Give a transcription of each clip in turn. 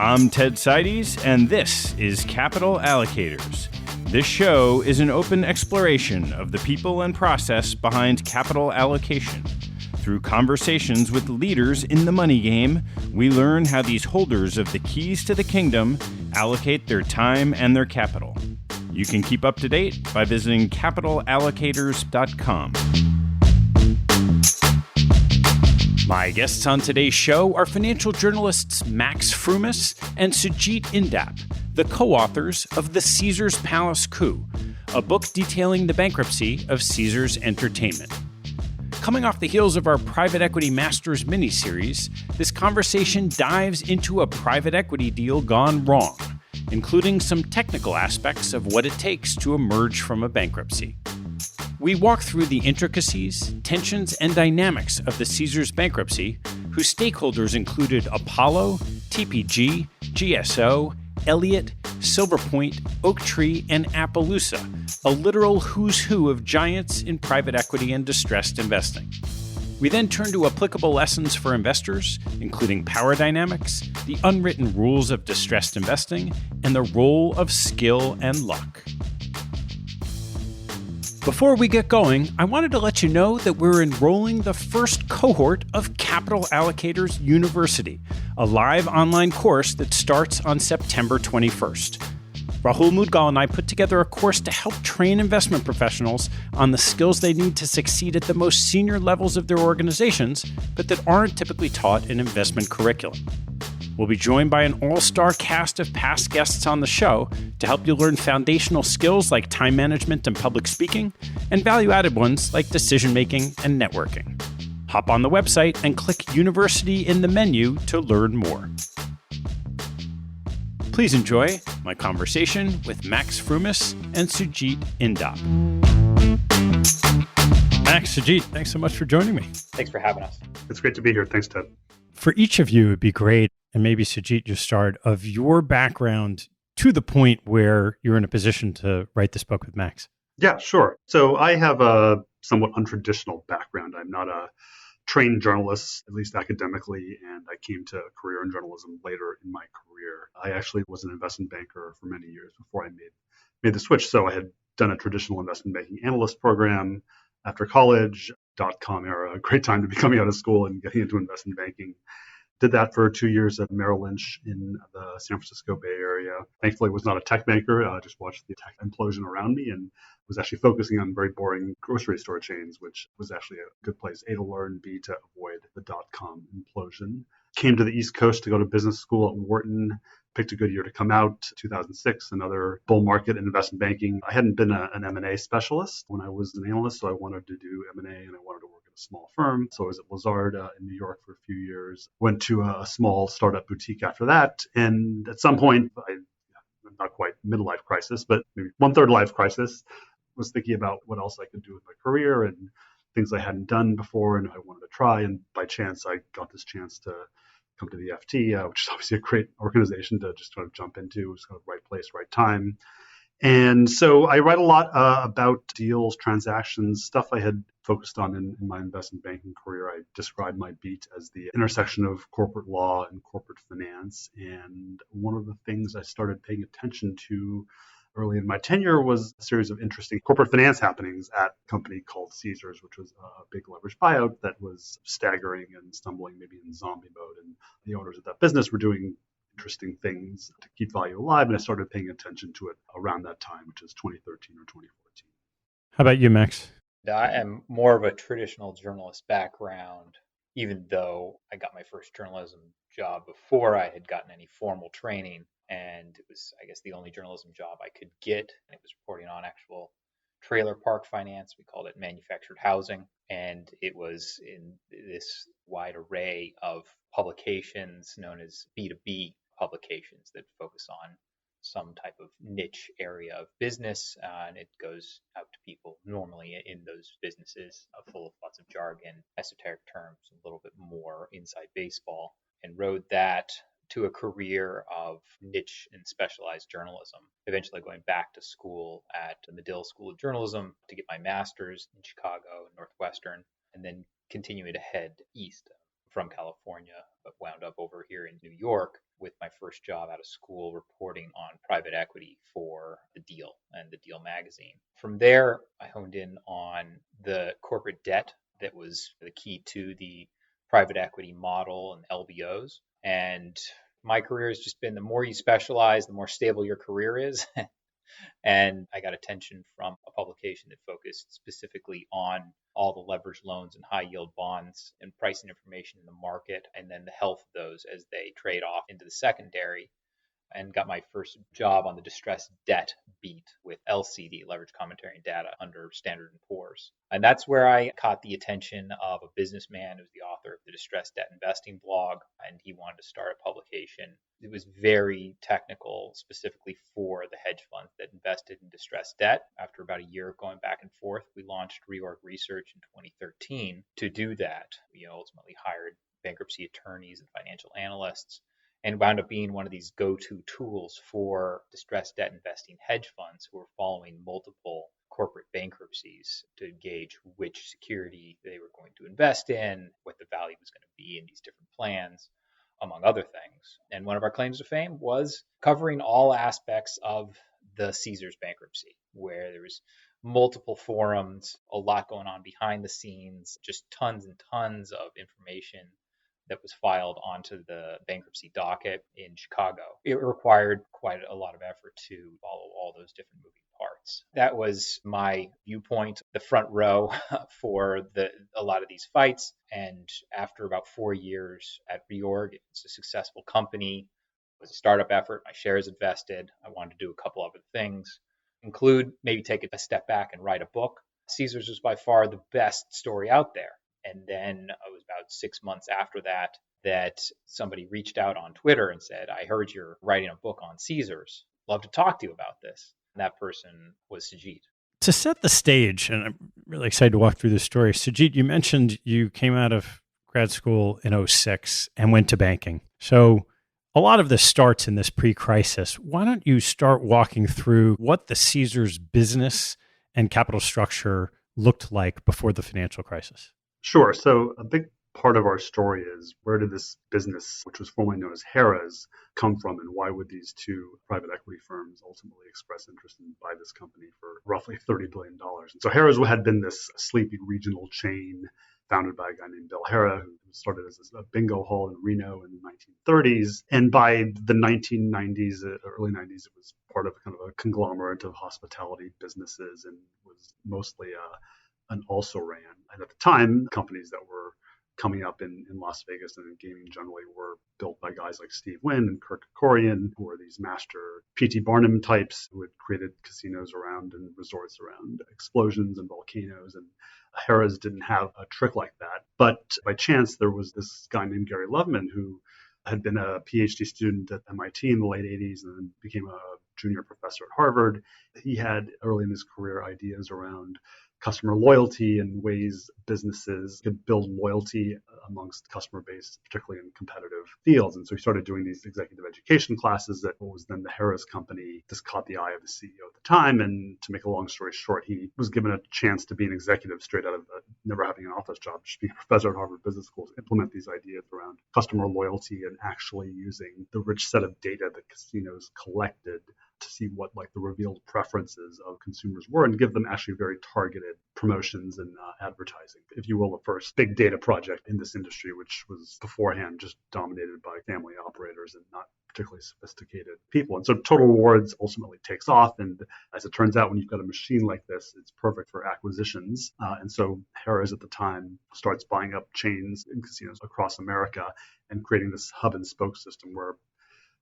I'm Ted Seides, and this is Capital Allocators. This show is an open exploration of the people and process behind capital allocation. Through conversations with leaders in the money game, we learn how these holders of the keys to the kingdom allocate their time and their capital. You can keep up to date by visiting capitalallocators.com. My guests on today's show are financial journalists Max Frumes and Sujeet Indap, the co-authors of The Caesars Palace Coup, a book detailing the bankruptcy of Caesars Entertainment. Coming off the heels of our Private Equity Masters miniseries, this conversation dives into a private equity deal gone wrong, including some technical aspects of what it takes to emerge from a bankruptcy. We walk through the intricacies, tensions, and dynamics of the Caesars bankruptcy, whose stakeholders included Apollo, TPG, GSO, Elliot, Silver Point, Oaktree, and Appaloosa, a literal who's who of giants in private equity and distressed investing. We then turn to applicable lessons for investors, including power dynamics, the unwritten rules of distressed investing, and the role of skill and luck. Before we get going, I wanted to let you know that we're enrolling the first cohort of Capital Allocators University, a live online course that starts on September 21st. Rahul Mudgal and I put together a course to help train investment professionals on the skills they need to succeed at the most senior levels of their organizations, but that aren't typically taught in investment curriculum. We'll be joined by an all-star cast of past guests on the show to help you learn foundational skills like time management and public speaking, and value-added ones like decision-making and networking. Hop on the website and click University in the menu to learn more. Please enjoy my conversation with Max Frumes and Sujeet Indap. Max, Sujeet, thanks so much for joining me. Thanks for having us. It's great to be here. Thanks, Ted. For each of you, it'd be great, and maybe Sujeet, you start, of your background to the point where you're in a position to write this book with Max. Yeah, sure. So I have a somewhat untraditional background. I'm not a trained journalist, at least academically, and I came to a career in journalism later in my career. I actually was an investment banker for many years before I made the switch. So I had done a traditional investment banking analyst program after college, .com era, a great time to be coming out of school and getting into investment banking. Did that for 2 years at Merrill Lynch in the San Francisco Bay Area. Thankfully, I was not a tech banker. I just watched the tech implosion around me and was actually focusing on very boring grocery store chains, which was actually a good place, A, to learn, B, to avoid the .com implosion. Came to the East Coast to go to business school at Wharton. Picked a good year to come out, 2006, another bull market in investment banking. I hadn't been an M&A specialist when I was an analyst, so I wanted to do M&A and I wanted to work at a small firm. So I was at Lazard in New York for a few years, went to a small startup boutique after that. And at some point, not quite midlife crisis, but maybe one-third life crisis, was thinking about what else I could do with my career and things I hadn't done before and I wanted to try. And by chance, I got this chance to come to the FT, which is obviously a great organization to just kind of jump into. It was kind of right place, right time. And so I write a lot about deals, transactions, stuff I had focused on in my investment banking career. I described my beat as the intersection of corporate law and corporate finance. And one of the things I started paying attention to early in my tenure was a series of interesting corporate finance happenings at a company called Caesars, which was a big leveraged buyout that was staggering and stumbling maybe in zombie mode. And the owners of that business were doing interesting things to keep value alive. And I started paying attention to it around that time, which is 2013 or 2014. How about you, Max? I am more of a traditional journalist background, even though I got my first journalism job before I had gotten any formal training. And it was, I guess, the only journalism job I could get. And it was reporting on actual trailer park finance. We called it manufactured housing. And it was in this wide array of publications known as B2B publications that focus on some type of niche area of business. And it goes out to people normally in those businesses full of lots of jargon, esoteric terms, a little bit more inside baseball, and rode that to a career of niche and specialized journalism, eventually going back to school at the Medill School of Journalism to get my master's in Chicago and Northwestern, and then continuing to head east. from California, but wound up over here in New York with my first job out of school reporting on private equity for The Deal and The Deal magazine. From there, I honed in on the corporate debt that was the key to the private equity model and LBOs. And my career has just been, the more you specialize, the more stable your career is. And I got attention from a publication that focused specifically on all the leveraged loans and high yield bonds and pricing information in the market, and then the health of those as they trade off into the secondary. And got my first job on the distressed debt beat with LCD, leverage commentary and data, under Standard & Poor's. And that's where I caught the attention of a businessman who's the author of the Distressed Debt Investing blog, and he wanted to start a publication. It was very technical, specifically for the hedge funds that invested in distressed debt. After about a year of going back and forth, we launched Reorg Research in 2013 to do that. We ultimately hired bankruptcy attorneys and financial analysts, and wound up being one of these go-to tools for distressed debt investing hedge funds who were following multiple corporate bankruptcies to gauge which security they were going to invest in, what the value was going to be in these different plans, among other things. And one of our claims to fame was covering all aspects of the Caesars bankruptcy, where there was multiple forums, a lot going on behind the scenes, just tons and tons of information that was filed onto the bankruptcy docket in Chicago. It required quite a lot of effort to follow all those different moving parts. That was my viewpoint, the front row for a lot of these fights. And after about 4 years at Reorg, it's a successful company. It was a startup effort. My shares invested. I wanted to do a couple other things, include maybe take a step back and write a book. Caesars was by far the best story out there. And then it was about 6 months after that somebody reached out on Twitter and said, I heard you're writing a book on Caesars. Love to talk to you about this. And that person was Sujeet. To set the stage, and I'm really excited to walk through this story, Sujeet, you mentioned you came out of grad school in 2006 and went to banking. So a lot of this starts in this pre-crisis. Why don't you start walking through what the Caesars business and capital structure looked like before the financial crisis? Sure. So a big part of our story is, where did this business, which was formerly known as Harrah's, come from, and why would these two private equity firms ultimately express interest in buy this company for roughly $30 billion? And so Harrah's had been this sleepy regional chain founded by a guy named Bill Harrah, who started as a bingo hall in Reno in the 1930s. And by the 1990s, early 90s, it was part of kind of a conglomerate of hospitality businesses and was mostly an also-ran. And at the time, companies that were coming up in Las Vegas and in gaming generally were built by guys like Steve Wynn and Kirk Kerkorian, who were these master P.T. Barnum types who had created casinos around and resorts around explosions and volcanoes. And Harrah's didn't have a trick like that. But by chance, there was this guy named Gary Loveman who had been a PhD student at MIT in the late 80s and then became a junior professor at Harvard. He had early in his career ideas around customer loyalty and ways businesses could build loyalty amongst the customer base, particularly in competitive fields. And so he started doing these executive education classes at what was then the Harrah's company. This caught the eye of the CEO at the time. And to make a long story short, he was given a chance to be an executive straight out of never having an office job, just being a professor at Harvard Business School, to implement these ideas around customer loyalty and actually using the rich set of data that casinos collected to see what like the revealed preferences of consumers were and give them actually very targeted promotions and advertising, if you will, the first big data project in this industry, which was beforehand just dominated by family operators and not particularly sophisticated people. And so Total Rewards ultimately takes off. And as it turns out, when you've got a machine like this, it's perfect for acquisitions. And so Harrah's at the time starts buying up chains in casinos across America and creating this hub and spoke system where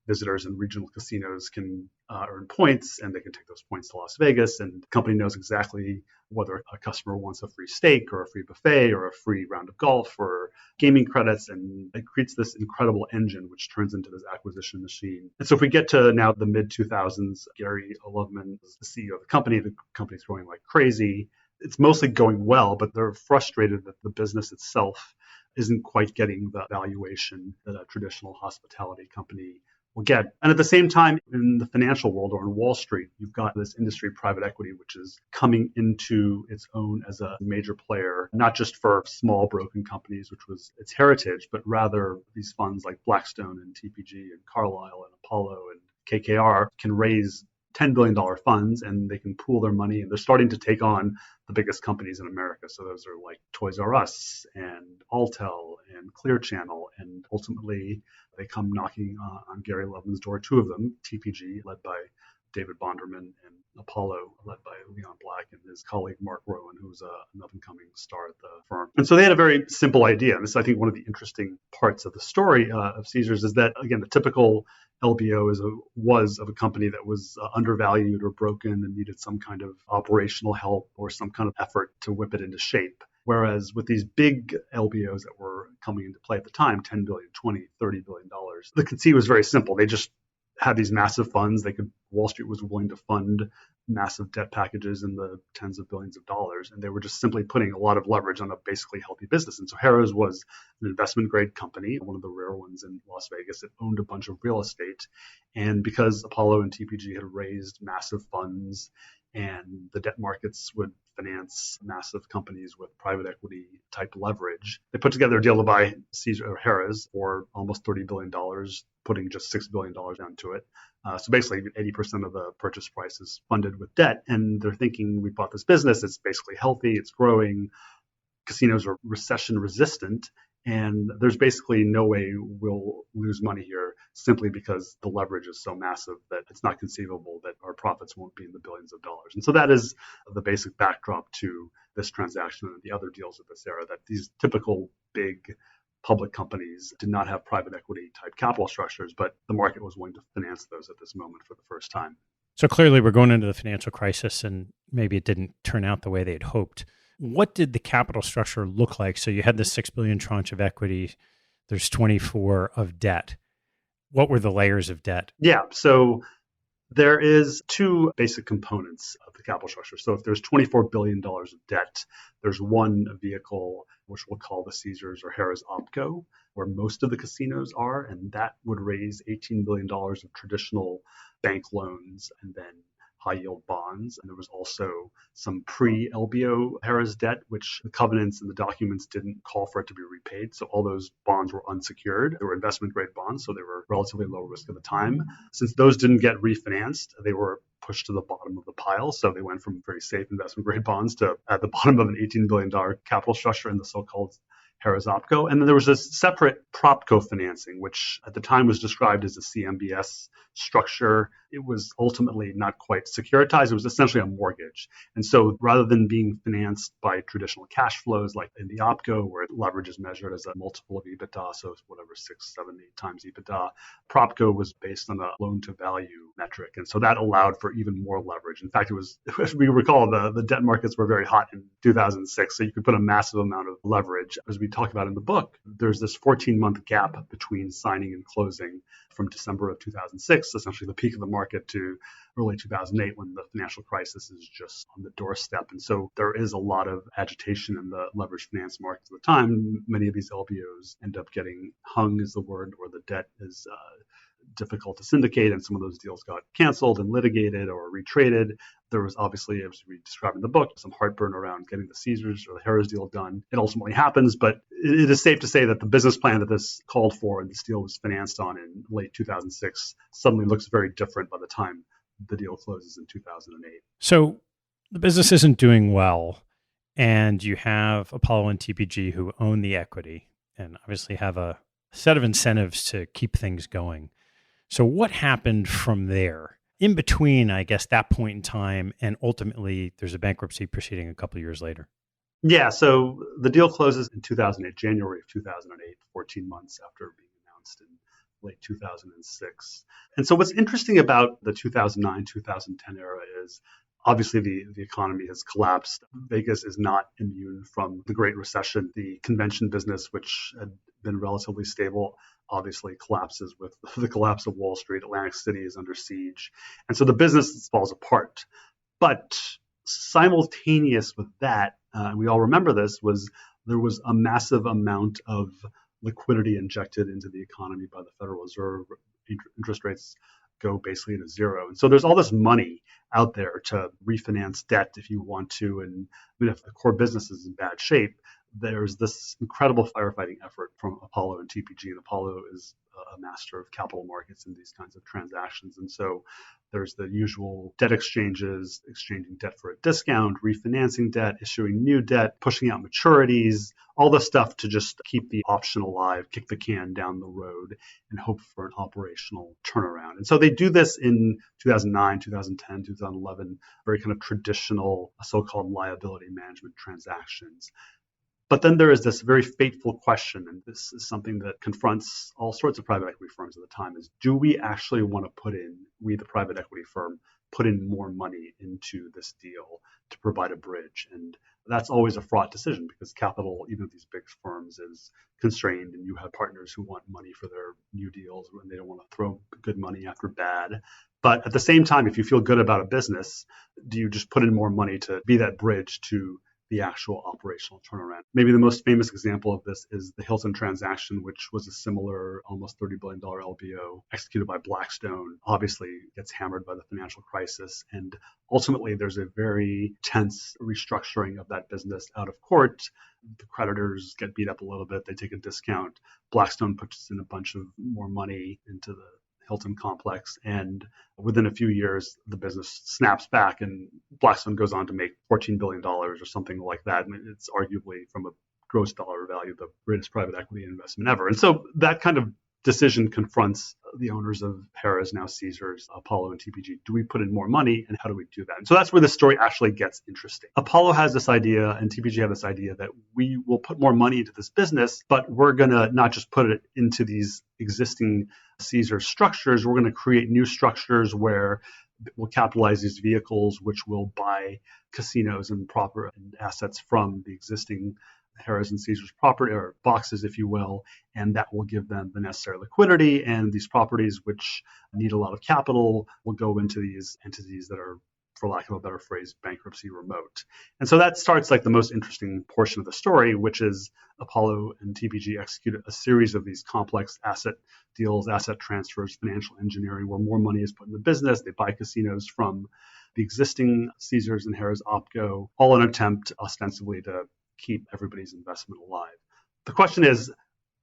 visitors in regional casinos can earn points, and they can take those points to Las Vegas, and the company knows exactly whether a customer wants a free steak or a free buffet or a free round of golf or gaming credits, and it creates this incredible engine which turns into this acquisition machine. And so if we get to now the mid-2000s, Gary Loveman is the CEO of the company's growing like crazy. It's mostly going well, but they're frustrated that the business itself isn't quite getting the valuation that a traditional hospitality company will get. And at the same time, in the financial world or on Wall Street, you've got this industry, private equity, which is coming into its own as a major player, not just for small broken companies, which was its heritage, but rather these funds like Blackstone and TPG and Carlyle and Apollo and KKR can raise $10 billion funds and they can pool their money, and they're starting to take on the biggest companies in America. So those are like Toys R Us and Alltel and Clear Channel, and ultimately they come knocking on Gary Levin's door, two of them, TPG, led by David Bonderman, and Apollo, led by Leon Black and his colleague Mark Rowan, who's an up-and-coming star at the firm. And so they had a very simple idea. And this is, I think, one of the interesting parts of the story of Caesars is that, again, the typical LBO was of a company that was undervalued or broken and needed some kind of operational help or some kind of effort to whip it into shape. Whereas with these big LBOs that were coming into play at the time, $10 billion, $20, $30 billion, the conceit was very simple. They just had these massive funds. Wall Street was willing to fund massive debt packages in the tens of billions of dollars, and they were just simply putting a lot of leverage on a basically healthy business. And so Harrah's was an investment grade company, one of the rare ones in Las Vegas. It owned a bunch of real estate, and because Apollo and TPG had raised massive funds and the debt markets would finance massive companies with private equity type leverage, they put together a deal to buy Harrah's for almost $30 billion, putting just $6 billion down to it. So basically 80% of the purchase price is funded with debt. And they're thinking, we bought this business, it's basically healthy, it's growing, casinos are recession resistant, and there's basically no way we'll lose money here simply because the leverage is so massive that it's not conceivable that our profits won't be in the billions of dollars. And so that is the basic backdrop to this transaction and the other deals of this era, that these typical big public companies did not have private equity type capital structures, but the market was willing to finance those at this moment for the first time. So clearly we're going into the financial crisis and maybe it didn't turn out the way they had hoped. What did the capital structure look like? So you had this $6 billion tranche of equity, there's 24 of debt. What were the layers of debt? Yeah, so there is two basic components of the capital structure. So if there's $24 billion of debt, there's one vehicle, which we'll call the Caesars or Harrah's OpCo, where most of the casinos are, and that would raise $18 billion of traditional bank loans and then high-yield bonds. And there was also some pre-LBO Harrah's debt, which the covenants and the documents didn't call for it to be repaid. So all those bonds were unsecured. They were investment-grade bonds, so they were relatively low risk at the time. Since those didn't get refinanced, they were pushed to the bottom of the pile. So they went from very safe investment-grade bonds to at the bottom of an $18 billion capital structure in the so-called Harrah's OpCo. And then there was a separate PropCo financing, which at the time was described as a CMBS structure. It was ultimately not quite securitized. It was essentially a mortgage. And so rather than being financed by traditional cash flows like in the OpCo, where leverage is measured as a multiple of EBITDA, so it's whatever, 6, 7, 8 times EBITDA, PropCo was based on a loan to value metric. And so that allowed for even more leverage. In fact, it was, as we recall, the debt markets were very hot in 2006. So you could put a massive amount of leverage. As we talk about in the book, there's this 14-month gap between signing and closing from December of 2006, essentially the peak of the market, to early 2008 when the financial crisis is just on the doorstep. And so there is a lot of agitation in the leveraged finance markets at the time. Many of these LBOs end up getting hung, is the word, or the debt is difficult to syndicate, and some of those deals got canceled and litigated or retraded. There was obviously, as we described in the book, some heartburn around getting the Caesars or the Harrah's deal done. It ultimately happens, but it is safe to say that the business plan that this called for and this deal was financed on in late 2006 suddenly looks very different by the time the deal closes in 2008. So the business isn't doing well, and you have Apollo and TPG who own the equity and obviously have a set of incentives to keep things going. So what happened from there? In between, I guess, that point in time, and ultimately there's a bankruptcy proceeding a couple of years later. Yeah, so the deal closes in 2008, January of 2008, 14 months after being announced in late 2006. And so what's interesting about the 2009, 2010 era is obviously the economy has collapsed. Vegas is not immune from the Great Recession. The convention business, which had been relatively stable, obviously collapses with the collapse of Wall Street. Atlantic City is under siege. And so the business falls apart. But simultaneous with that, we all remember this, was there was a massive amount of liquidity injected into the economy by the Federal Reserve interest rates go basically to zero. And so there's all this money out there to refinance debt if you want to. And if the core business is in bad shape, there's this incredible firefighting effort from Apollo and TPG. And Apollo is a master of capital markets in these kinds of transactions. And so there's the usual debt exchanges, exchanging debt for a discount, refinancing debt, issuing new debt, pushing out maturities, all the stuff to just keep the option alive, kick the can down the road, and hope for an operational turnaround. And so they do this in 2009, 2010, 2011, very kind of traditional so-called liability management transactions. But then there is this very fateful question, and this is something that confronts all sorts of private equity firms at the time, is do we actually want to we the private equity firm, put in more money into this deal to provide a bridge? And that's always a fraught decision because capital, even at these big firms, is constrained, and you have partners who want money for their new deals when they don't want to throw good money after bad. But at the same time, if you feel good about a business, do you just put in more money to be that bridge to the actual operational turnaround? Maybe the most famous example of this is the Hilton Transaction, which was a similar almost $30 billion LBO executed by Blackstone. Obviously gets hammered by the financial crisis. And ultimately, there's a very tense restructuring of that business out of court. The creditors get beat up a little bit. They take a discount. Blackstone puts in a bunch of more money into the Hilton complex, and within a few years, the business snaps back, and Blackstone goes on to make $14 billion or something like that. And it's arguably, from a gross dollar value, the greatest private equity investment ever. And so that kind of decision confronts the owners of Harrah's, now Caesars, Apollo, and TPG. Do we put in more money, and how do we do that? And so that's where the story actually gets interesting. Apollo has this idea, and TPG have this idea that we will put more money into this business, but we're going to not just put it into these existing Caesars structures. We're going to create new structures where we'll capitalize these vehicles, which will buy casinos and proper assets from the existing Harrah's and Caesars property, or boxes, if you will, and that will give them the necessary liquidity. And these properties, which need a lot of capital, will go into these entities that are, for lack of a better phrase, bankruptcy remote. And so that starts like the most interesting portion of the story, which is Apollo and TPG executed a series of these complex asset deals, asset transfers, financial engineering, where more money is put in the business. They buy casinos from the existing Caesars and Harrah's OpCo, all in an attempt ostensibly to keep everybody's investment alive. The question is,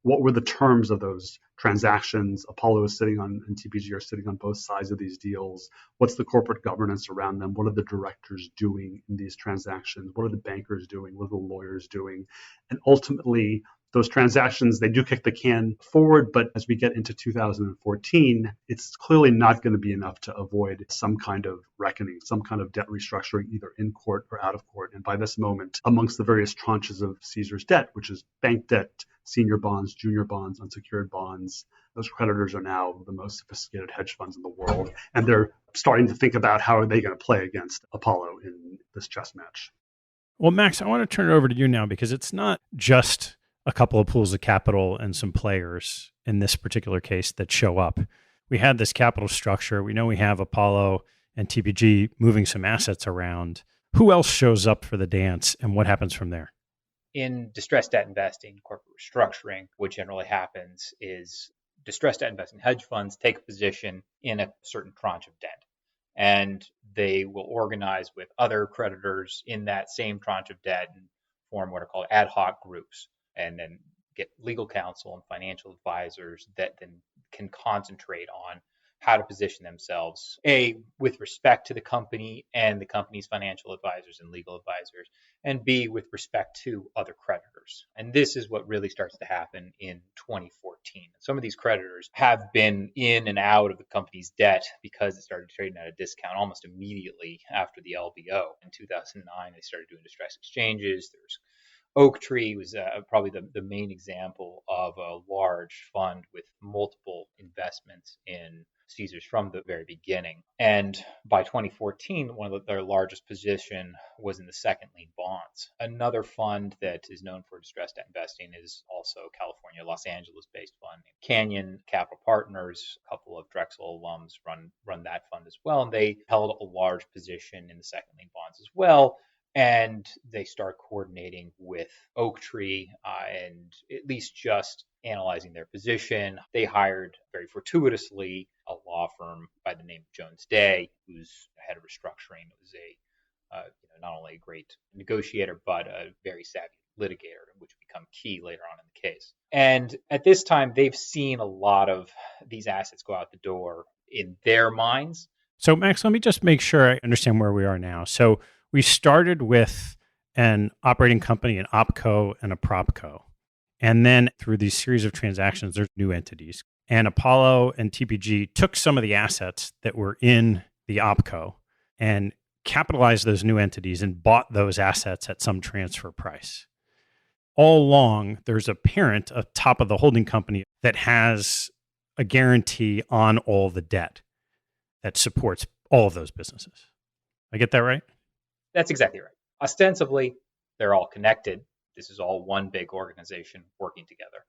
what were the terms of those transactions? Apollo is sitting on, and TPG are sitting on both sides of these deals. What's the corporate governance around them? What are the directors doing in these transactions? What are the bankers doing? What are the lawyers doing? And ultimately, those transactions, they do kick the can forward, but as we get into 2014, it's clearly not going to be enough to avoid some kind of reckoning, some kind of debt restructuring, either in court or out of court. And by this moment, amongst the various tranches of Caesars debt, which is bank debt, senior bonds, junior bonds, unsecured bonds, those creditors are now the most sophisticated hedge funds in the world. And they're starting to think about how are they going to play against Apollo in this chess match. Well, Max, I want to turn it over to you now, because it's not just a couple of pools of capital and some players in this particular case that show up. We had this capital structure. We know we have Apollo and TPG moving some assets around. Who else shows up for the dance, and what happens from there? In distressed debt investing, corporate restructuring, what generally happens is distressed debt investing hedge funds take a position in a certain tranche of debt, and they will organize with other creditors in that same tranche of debt and form what are called ad hoc groups, and then get legal counsel and financial advisors that then can concentrate on how to position themselves, A, with respect to the company and the company's financial advisors and legal advisors, and B, with respect to other creditors. And this is what really starts to happen in 2014. Some of these creditors have been in and out of the company's debt because it started trading at a discount almost immediately after the LBO. In 2009, they started doing distress exchanges. There's Oaktree was probably the main example of a large fund with multiple investments in Caesars from the very beginning. And by 2014, one of their largest position was in the second lien bonds. Another fund that is known for distressed debt investing is also California, Los Angeles-based fund, Canyon Capital Partners. A couple of Drexel alums run that fund as well, and they held a large position in the second lien bonds as well. And they start coordinating with Oaktree and at least just analyzing their position. They hired very fortuitously a law firm by the name of Jones Day, who's head of restructuring. It was not only a great negotiator, but a very savvy litigator, which would become key later on in the case. And at this time, they've seen a lot of these assets go out the door in their minds. So, Max, let me just make sure I understand where we are now. So we started with an operating company, an OpCo, and a PropCo. And then through these series of transactions, there's new entities. And Apollo and TPG took some of the assets that were in the OpCo and capitalized those new entities and bought those assets at some transfer price. All along, there's a parent atop of the holding company that has a guarantee on all the debt that supports all of those businesses. I get that right? That's exactly right. Ostensibly, they're all connected. This is all one big organization working together.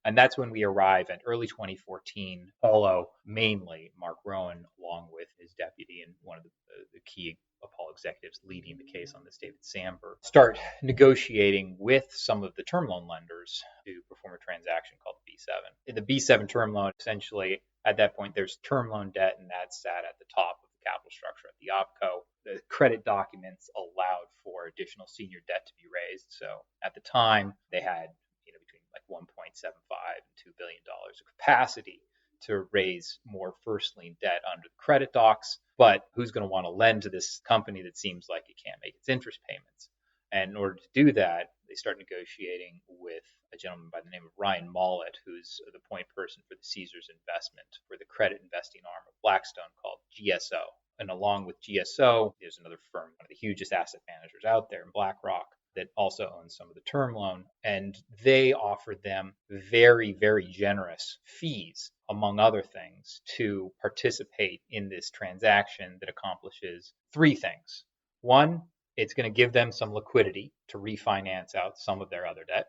And that's when we arrive at early 2014. Apollo, mainly Mark Rowan, along with his deputy and one of the key Apollo executives leading the case on this, David Sandberg, start negotiating with some of the term loan lenders to perform a transaction called the B7. In the B7 term loan, essentially, at that point, there's term loan debt, and that sat at the top of the capital structure at the OpCo. The credit documents allowed for additional senior debt to be raised. So at the time, they had between like $1.75 and $2 billion of capacity to raise more first lien debt under the credit docs. But who's going to want to lend to this company that seems like it can't make its interest payments? And in order to do that, they start negotiating with a gentleman by the name of Ryan Mollett, who's the point person for the Caesars investment, for the credit investing arm of Blackstone called GSO. And along with GSO, there's another firm, one of the hugest asset managers out there in BlackRock, that also owns some of the term loan. And they offered them very, very generous fees, among other things, to participate in this transaction that accomplishes three things. One, it's going to give them some liquidity to refinance out some of their other debt.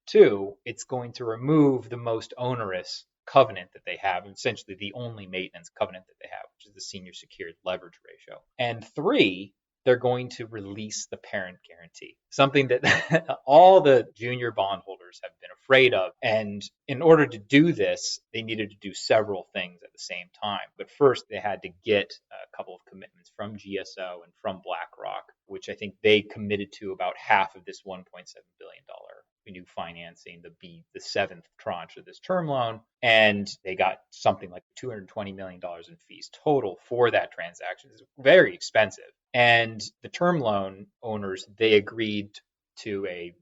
Two, it's going to remove the most onerous covenant that they have, and essentially the only maintenance covenant that they have, which is the senior secured leverage ratio. And three, they're going to release the parent guarantee, something that all the junior bondholders have been afraid of. And in order to do this, they needed to do several things at the same time. But first, they had to get a couple of commitments from GSO and from BlackRock, which I think they committed to about half of this $1.7 billion new financing, the seventh tranche of this term loan. And they got something like $220 million in fees total for that transaction. It's very expensive. And the term loan owners, they agreed to a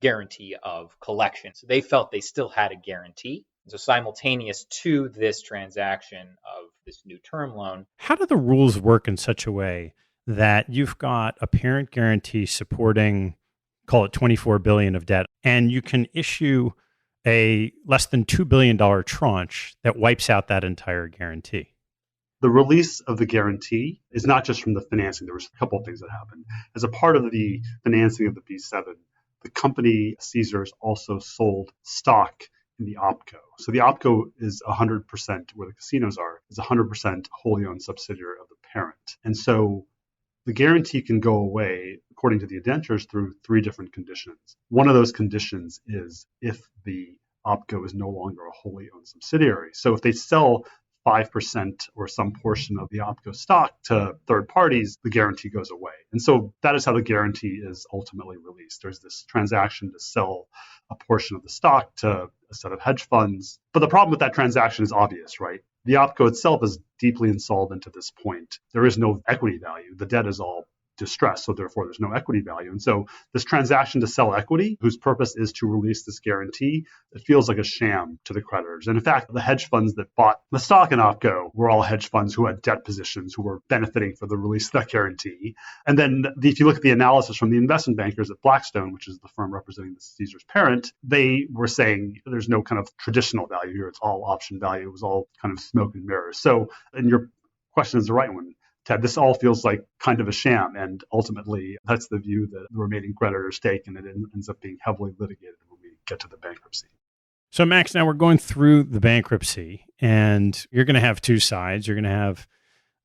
guarantee of collection. So they felt they still had a guarantee. So simultaneous to this transaction of this new term loan. How do the rules work in such a way that you've got a parent guarantee supporting, call it $24 billion of debt, and you can issue a less than $2 billion tranche that wipes out that entire guarantee? The release of the guarantee is not just from the financing. There was a couple of things that happened. As a part of the financing of the B7, the company Caesars also sold stock in the OpCo. So the OpCo is 100%, where the casinos are, is 100% wholly owned subsidiary of the parent. And so the guarantee can go away, according to the indentures, through three different conditions. One of those conditions is if the OpCo is no longer a wholly owned subsidiary. So if they sell 5% or some portion of the OpCo stock to third parties, the guarantee goes away. And so that is how the guarantee is ultimately released. There's this transaction to sell a portion of the stock to a set of hedge funds. But the problem with that transaction is obvious, right? The OpCo itself is deeply insolvent at this point. There is no equity value. The debt is all distressed, so therefore there's no equity value. And so this transaction to sell equity, whose purpose is to release this guarantee, it feels like a sham to the creditors. And in fact, the hedge funds that bought the stock in OpCo were all hedge funds who had debt positions who were benefiting from the release of that guarantee. And then if you look at the analysis from the investment bankers at Blackstone, which is the firm representing the Caesars parent, they were saying there's no kind of traditional value here. It's all option value. It was all kind of smoke and mirrors. So, and your question is the right one, Ted. This all feels like kind of a sham, and ultimately that's the view that the remaining creditors take, and it ends up being heavily litigated when we get to the bankruptcy. So Max, now we're going through the bankruptcy, and you're going to have two sides. You're going to have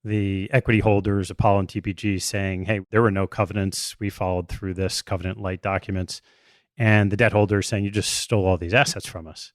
the equity holders, Apollo and TPG, saying, hey, there were no covenants. We followed through this covenant light documents. And the debt holders saying, you just stole all these assets from us.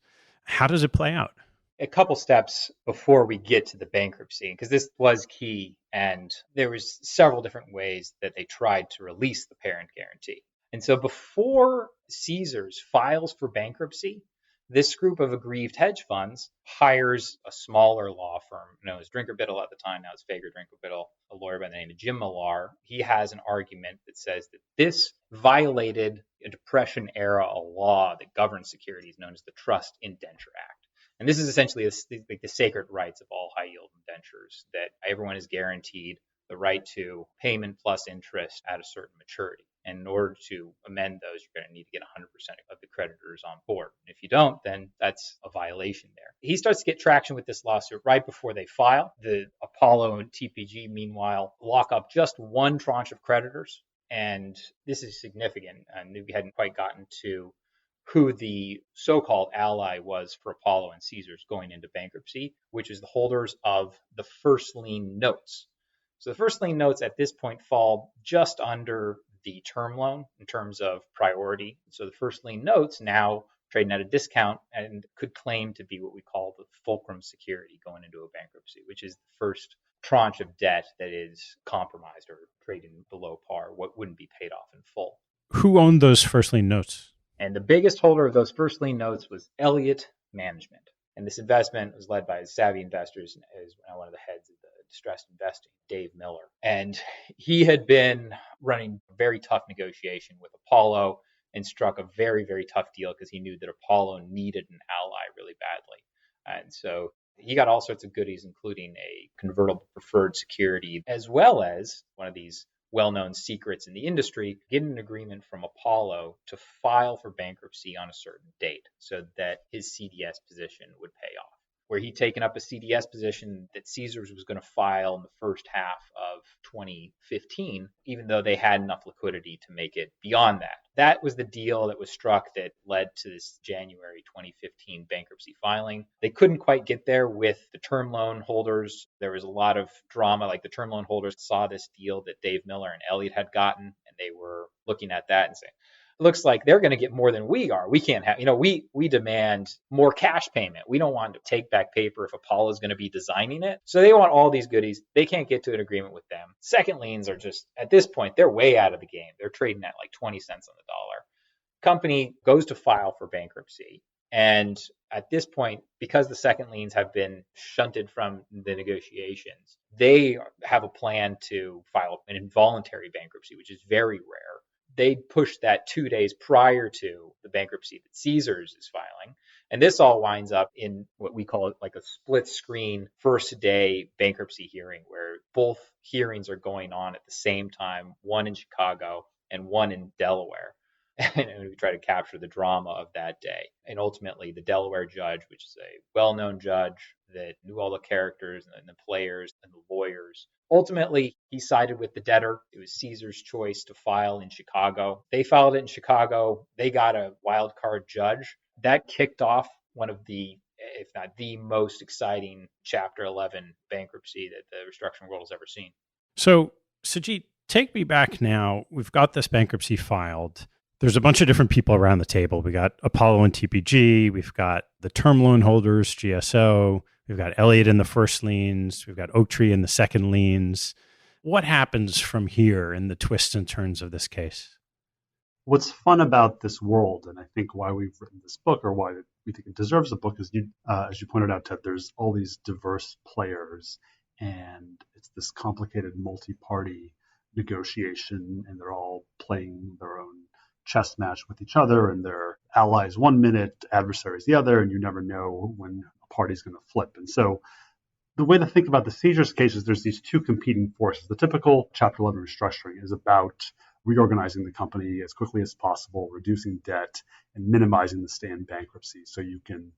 How does it play out? A couple steps before we get to the bankruptcy, because this was key, and there was several different ways that they tried to release the parent guarantee. And so before Caesars files for bankruptcy, this group of aggrieved hedge funds hires a smaller law firm known as Drinker Biddle at the time. Now it's Fager Drinker Biddle, a lawyer by the name of Jim Millar. He has an argument that says that this violated a Depression era law that governs securities known as the Trust Indenture Act. And this is essentially the sacred rights of all high yield indentures, that everyone is guaranteed the right to payment plus interest at a certain maturity. And in order to amend those, you're going to need to get 100% of the creditors on board. And if you don't, then that's a violation there. He starts to get traction with this lawsuit right before they file. The Apollo and TPG, meanwhile, lock up just one tranche of creditors. And this is significant. And we hadn't quite gotten to who the so-called ally was for Apollo and Caesars going into bankruptcy, which is the holders of the first lien notes. So the first lien notes at this point fall just under the term loan in terms of priority. So the first lien notes now trading at a discount and could claim to be what we call the fulcrum security going into a bankruptcy, which is the first tranche of debt that is compromised or trading below par, what wouldn't be paid off in full. Who owned those first lien notes? And the biggest holder of those first lien notes was Elliot Management. And this investment was led by savvy investors, as one of the heads of the distressed investing, Dave Miller. And he had been running a very tough negotiation with Apollo and struck a very, very tough deal because he knew that Apollo needed an ally really badly. And so he got all sorts of goodies, including a convertible preferred security, as well as one of these well-known secrets in the industry, get an agreement from Apollo to file for bankruptcy on a certain date so that his CDS position would pay off. Where he'd taken up a CDS position that Caesars was going to file in the first half of 2015, even though they had enough liquidity to make it beyond that. That was the deal that was struck that led to this January 2015 bankruptcy filing. They couldn't quite get there with the term loan holders. There was a lot of drama, like the term loan holders saw this deal that Dave Miller and Elliot had gotten, and they were looking at that and saying, looks like they're going to get more than we are. We can't have, we demand more cash payment. We don't want to take back paper if Apollo is going to be designing it. So they want all these goodies. They can't get to an agreement with them. Second liens are just, at this point, they're way out of the game. They're trading at like 20 cents on the dollar. Company goes to file for bankruptcy. And at this point, because the second liens have been shunted from the negotiations, they have a plan to file an involuntary bankruptcy, which is very rare. They pushed that 2 days prior to the bankruptcy that Caesars is filing. And this all winds up in what we call like a split screen first day bankruptcy hearing, where both hearings are going on at the same time, one in Chicago and one in Delaware. And we try to capture the drama of that day. And ultimately, the Delaware judge, which is a well-known judge that knew all the characters and the players and the lawyers, ultimately, he sided with the debtor. It was Caesar's choice to file in Chicago. They filed it in Chicago. They got a wild card judge. That kicked off one of the, if not the most exciting Chapter 11 bankruptcy that the restructuring world has ever seen. So, Sujeet, take me back now. We've got this bankruptcy filed. There's a bunch of different people around the table. We got Apollo and TPG. We've got the term loan holders, GSO. We've got Elliot in the first liens. We've got Oaktree in the second liens. What happens from here in the twists and turns of this case? What's fun about this world, and I think why we've written this book, or why we think it deserves a book, is as you pointed out, Ted, there's all these diverse players, and it's this complicated multi-party negotiation, and they're all playing their own chess match with each other, and they're allies 1 minute, adversaries the other, and you never know when a party's going to flip. And so the way to think about the Caesars case is there's these two competing forces. The typical Chapter 11 restructuring is about reorganizing the company as quickly as possible, reducing debt, and minimizing the stay in bankruptcy so you can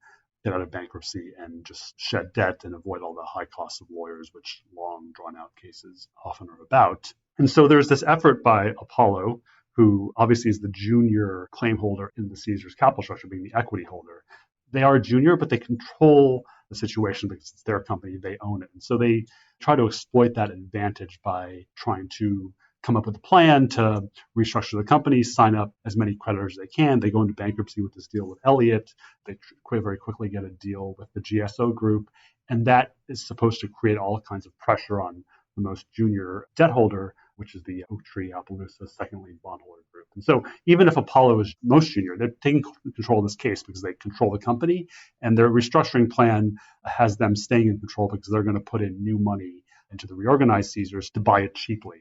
get out of bankruptcy and just shed debt and avoid all the high costs of lawyers, which long, drawn-out cases often are about. And so there's this effort by Apollo, who obviously is the junior claim holder in the Caesars capital structure, being the equity holder. They are junior, but they control the situation because it's their company, they own it. And so they try to exploit that advantage by trying to come up with a plan to restructure the company, sign up as many creditors as they can. They go into bankruptcy with this deal with Elliot. They very quickly get a deal with the GSO group. And that is supposed to create all kinds of pressure on the most junior debt holder, which is the Oaktree, Appaloosa second lien bondholder group. And so even if Apollo is most junior, they're taking control of this case because they control the company, and their restructuring plan has them staying in control because they're going to put in new money into the reorganized Caesars to buy it cheaply.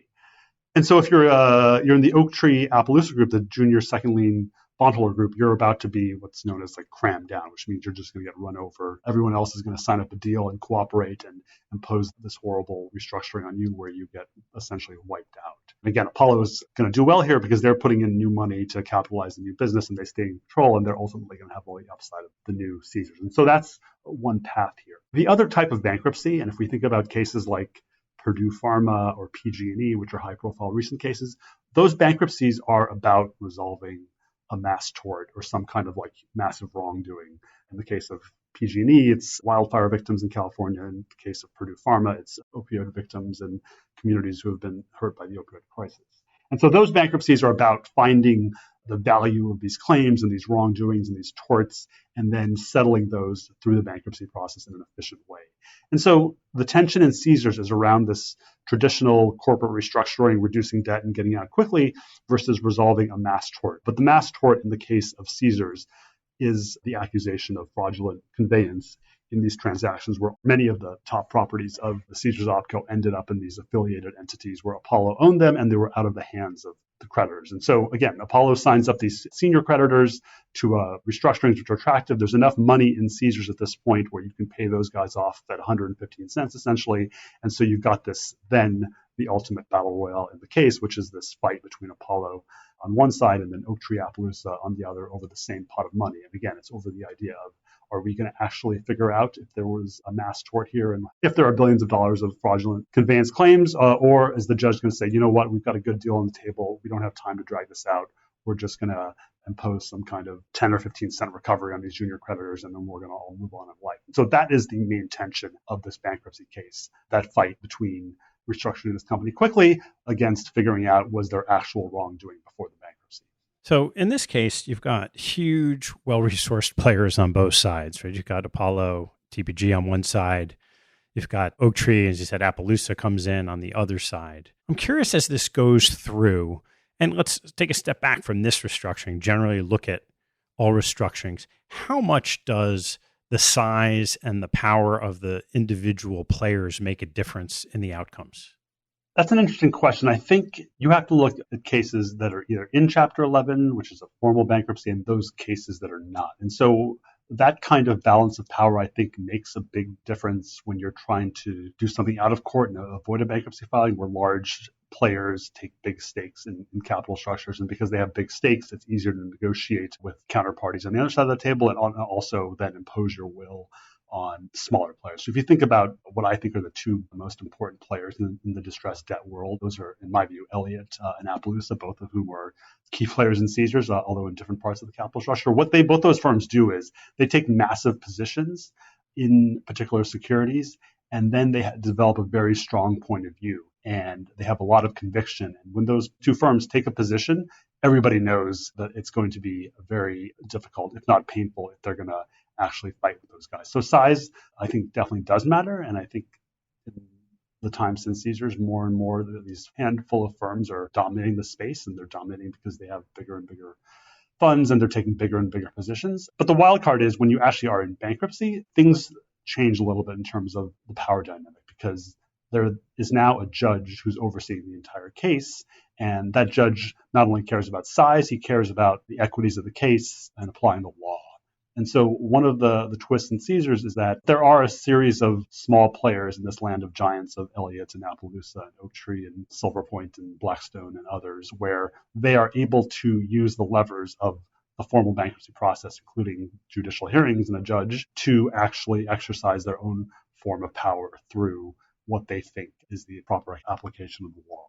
And so if you're in the Oaktree Appaloosa group, the junior second lien bondholder group, you're about to be what's known as like crammed down, which means you're just going to get run over. Everyone else is going to sign up a deal and cooperate and impose this horrible restructuring on you where you get essentially wiped out. And again, Apollo is going to do well here because they're putting in new money to capitalize the new business and they stay in control, and they're ultimately going to have all the upside of the new Caesars. And so that's one path here. The other type of bankruptcy, and if we think about cases like Purdue Pharma or PG&E, which are high-profile recent cases, those bankruptcies are about resolving a mass tort or some kind of like massive wrongdoing. In the case of PG&E, it's wildfire victims in California. In the case of Purdue Pharma, it's opioid victims and communities who have been hurt by the opioid crisis. And so those bankruptcies are about finding the value of these claims and these wrongdoings and these torts, and then settling those through the bankruptcy process in an efficient way. And so the tension in Caesars is around this traditional corporate restructuring, reducing debt and getting out quickly versus resolving a mass tort. But the mass tort in the case of Caesars is the accusation of fraudulent conveyance in these transactions where many of the top properties of the Caesars OpCo ended up in these affiliated entities where Apollo owned them and they were out of the hands of the creditors. And so again, Apollo signs up these senior creditors to restructurings which are attractive. There's enough money in Caesars at this point where you can pay those guys off at 115 cents essentially. And so you've got this then the ultimate battle royale in the case, which is this fight between Apollo on one side and then Oaktree Appaloosa on the other over the same pot of money. And again, it's over the idea of, are we going to actually figure out if there was a mass tort here and if there are billions of dollars of fraudulent conveyance claims, or is the judge going to say, you know what, we've got a good deal on the table. We don't have time to drag this out. We're just going to impose some kind of 10 or 15 cent recovery on these junior creditors, and then we're going to all move on in life. So that is the main tension of this bankruptcy case, that fight between restructuring this company quickly against figuring out was there actual wrongdoing before the bankruptcy. So in this case, you've got huge, well-resourced players on both sides, right? You've got Apollo, TPG on one side. You've got Oaktree, as you said, Appaloosa comes in on the other side. I'm curious as this goes through, and let's take a step back from this restructuring, generally look at all restructurings. How much does the size and the power of the individual players make a difference in the outcomes? That's an interesting question. I think you have to look at cases that are either in Chapter 11, which is a formal bankruptcy, and those cases that are not. And so that kind of balance of power, I think, makes a big difference when you're trying to do something out of court and avoid a bankruptcy filing where large players take big stakes in capital structures. And because they have big stakes, it's easier to negotiate with counterparties on the other side of the table and also then impose your will on smaller players. So if you think about what I think are the two most important players in the distressed debt world, those are, in my view, Elliot and Appaloosa, both of whom are key players in Caesars, although in different parts of the capital structure. What both those firms do is they take massive positions in particular securities, and then they develop a very strong point of view, and they have a lot of conviction. And when those two firms take a position, everybody knows that it's going to be very difficult, if not painful, if they're going to actually fight with those guys. So size, I think, definitely does matter. And I think in the time since Caesars, more and more these handful of firms are dominating the space, and they're dominating because they have bigger and bigger funds and they're taking bigger and bigger positions. But the wild card is when you actually are in bankruptcy, things change a little bit in terms of the power dynamic, because there is now a judge who's overseeing the entire case. And that judge not only cares about size, he cares about the equities of the case and applying the law. And so one of the twists in Caesars is that there are a series of small players in this land of giants of Elliot and Appaloosa and Oaktree and Silver Point and Blackstone and others, where they are able to use the levers of the formal bankruptcy process, including judicial hearings and a judge, to actually exercise their own form of power through what they think is the proper application of the law.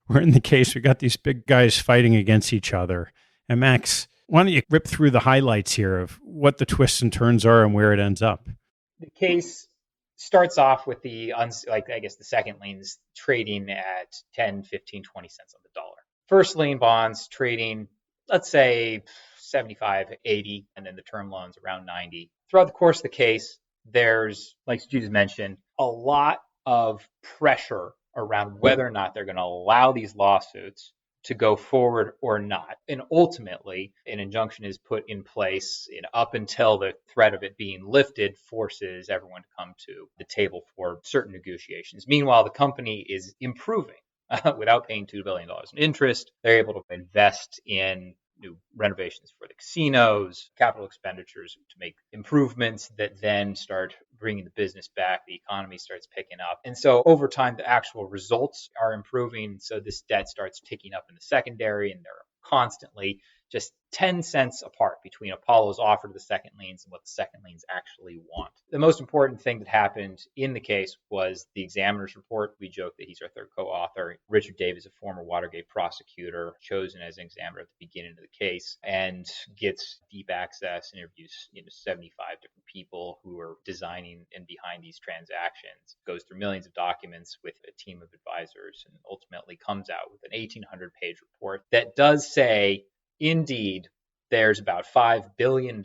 We're in the case, we got these big guys fighting against each other. And Max, why don't you rip through the highlights here of what the twists and turns are and where it ends up? The case starts off with the second liens trading at 10, 15, 20 cents on the dollar. First lien bonds trading, let's say 75, 80, and then the term loans around 90. Throughout the course of the case, there's, like Sujeet mentioned, a lot of pressure around whether or not they're going to allow these lawsuits to go forward or not. And ultimately, an injunction is put in place up until the threat of it being lifted forces everyone to come to the table for certain negotiations. Meanwhile, the company is improving without paying $2 billion in interest. They're able to invest in new renovations for the casinos, capital expenditures to make improvements that then start bringing the business back. The economy starts picking up. And so over time, the actual results are improving. So this debt starts ticking up in the secondary, and they're constantly just 10 cents apart between Apollo's offer to the second liens and what the second liens actually want. The most important thing that happened in the case was the examiner's report. We joke that he's our third co-author. Richard Davis, a former Watergate prosecutor, chosen as an examiner at the beginning of the case, and gets deep access, interviews 75 different people who are designing and behind these transactions, goes through millions of documents with a team of advisors, and ultimately comes out with an 1,800-page report that does say, indeed, there's about $5 billion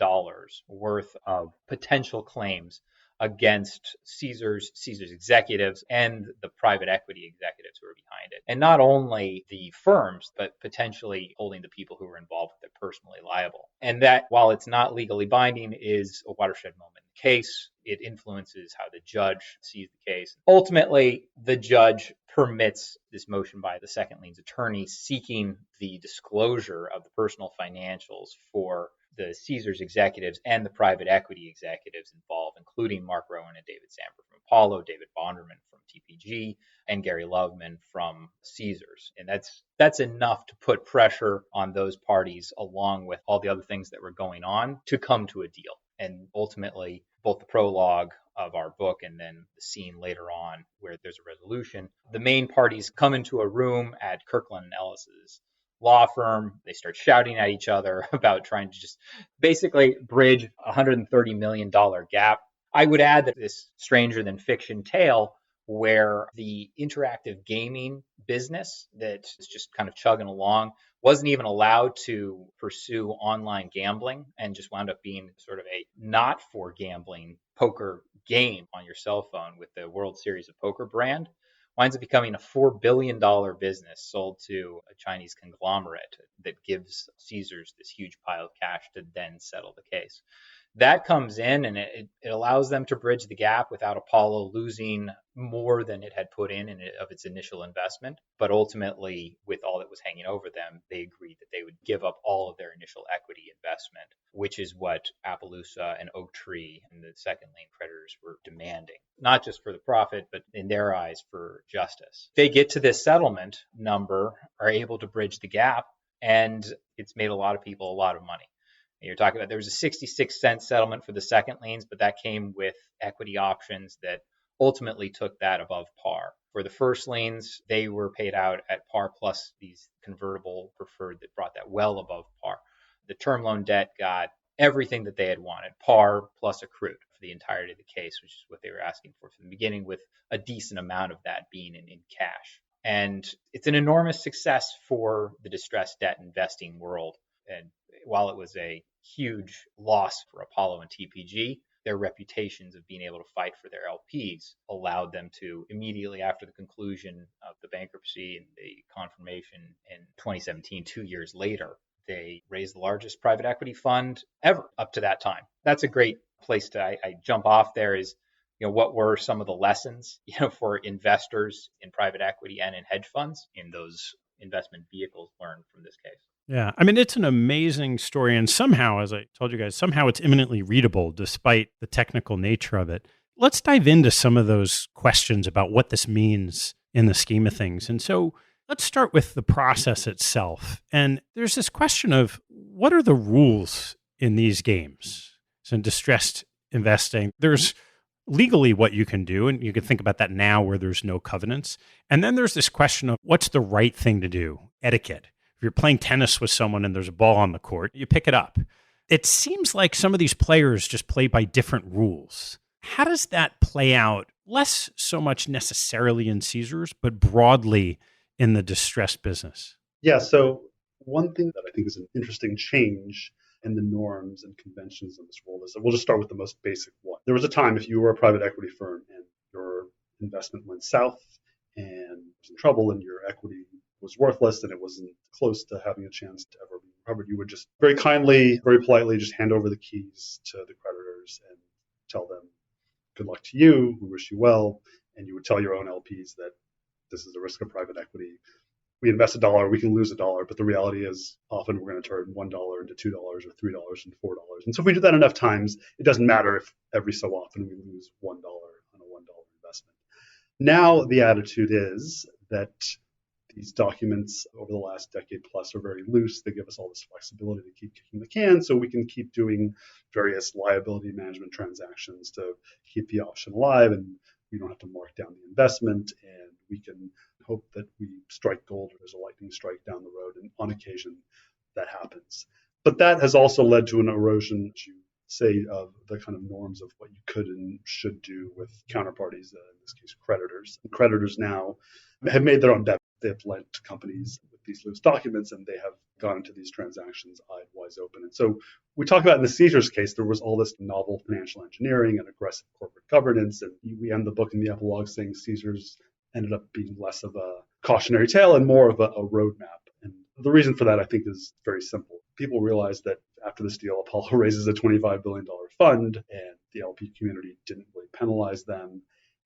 worth of potential claims against Caesars executives and the private equity executives who are behind it. And not only the firms, but potentially holding the people who are involved with it personally liable. And that, while it's not legally binding, is a watershed moment in the case. It influences how the judge sees the case. Ultimately, the judge permits this motion by the second lien's attorney seeking the disclosure of the personal financials for the Caesars executives and the private equity executives involved, including Mark Rowan and David Sandberg from Apollo, David Bonderman from TPG, and Gary Loveman from Caesars. And that's enough to put pressure on those parties, along with all the other things that were going on, to come to a deal. And ultimately, both the prologue of our book and then the scene later on where there's a resolution, the main parties come into a room at Kirkland & Ellis's law firm. They start shouting at each other about trying to just basically bridge a $130 million gap. I would add that this stranger than fiction tale where the interactive gaming business that is just kind of chugging along wasn't even allowed to pursue online gambling and just wound up being sort of a not for gambling poker game on your cell phone with the World Series of Poker brand, winds up becoming a $4 billion business sold to a Chinese conglomerate that gives Caesars this huge pile of cash to then settle the case. That comes in and it allows them to bridge the gap without Apollo losing more than it had put in of its initial investment. But ultimately, with all that was hanging over them, they agreed that they would give up all of their initial equity investment, which is what Appaloosa and Oaktree and the second lien creditors were demanding, not just for the profit, but in their eyes for justice. They get to this settlement number, are able to bridge the gap, and it's made a lot of people a lot of money. You're talking about there was a 66-cent settlement for the second liens, but that came with equity options that ultimately took that above par. For the first liens, they were paid out at par plus these convertible preferred that brought that well above par. The term loan debt got everything that they had wanted, par plus accrued for the entirety of the case, which is what they were asking for from the beginning, with a decent amount of that being in cash. And it's an enormous success for the distressed debt investing world. And while it was a huge loss for Apollo and TPG, their reputations of being able to fight for their LPs allowed them to, immediately after the conclusion of the bankruptcy and the confirmation in 2017, 2 years later, they raised the largest private equity fund ever up to that time. That's a great place to I jump off there is, what were some of the lessons, for investors in private equity and in hedge funds in those investment vehicles learned from this case. Yeah. I mean, it's an amazing story. And somehow, as I told you guys, somehow it's imminently readable despite the technical nature of it. Let's dive into some of those questions about what this means in the scheme of things. And so let's start with the process itself. And there's this question of what are the rules in these games? So in distressed investing, there's legally what you can do. And you can think about that now where there's no covenants. And then there's this question of what's the right thing to do, etiquette. If you're playing tennis with someone and there's a ball on the court, you pick it up. It seems like some of these players just play by different rules. How does that play out? Less so much necessarily in Caesars, but broadly in the distressed business. Yeah, so one thing that I think is an interesting change in the norms and conventions in this world is that we'll just start with the most basic one. There was a time if you were a private equity firm and your investment went south and was in trouble and your equity was worthless and it wasn't close to having a chance to ever be recovered, you would just very kindly, very politely just hand over the keys to the creditors and tell them, good luck to you, we wish you well, and you would tell your own LPs that this is the risk of private equity. We invest $1, we can lose $1, but the reality is often we're going to turn $1 into $2 or $3 into $4. And so if we do that enough times, it doesn't matter if every so often we lose $1 on a $1 investment. Now the attitude is that these documents over the last decade plus are very loose. They give us all this flexibility to keep kicking the can so we can keep doing various liability management transactions to keep the option alive, and we don't have to mark down the investment, and we can hope that we strike gold or there's a lightning strike down the road, and on occasion that happens. But that has also led to an erosion, as you say, of the kind of norms of what you could and should do with counterparties, in this case creditors. And creditors now have made their own bet. They have lent to companies with these loose documents, and they have gone into these transactions eyed wide open. And so we talk about in the Caesars case, there was all this novel financial engineering and aggressive corporate governance. And we end the book in the epilogue saying Caesars ended up being less of a cautionary tale and more of a roadmap. And the reason for that, I think, is very simple. People realize that after this deal, Apollo raises a $25 billion fund, and the LP community didn't really penalize them.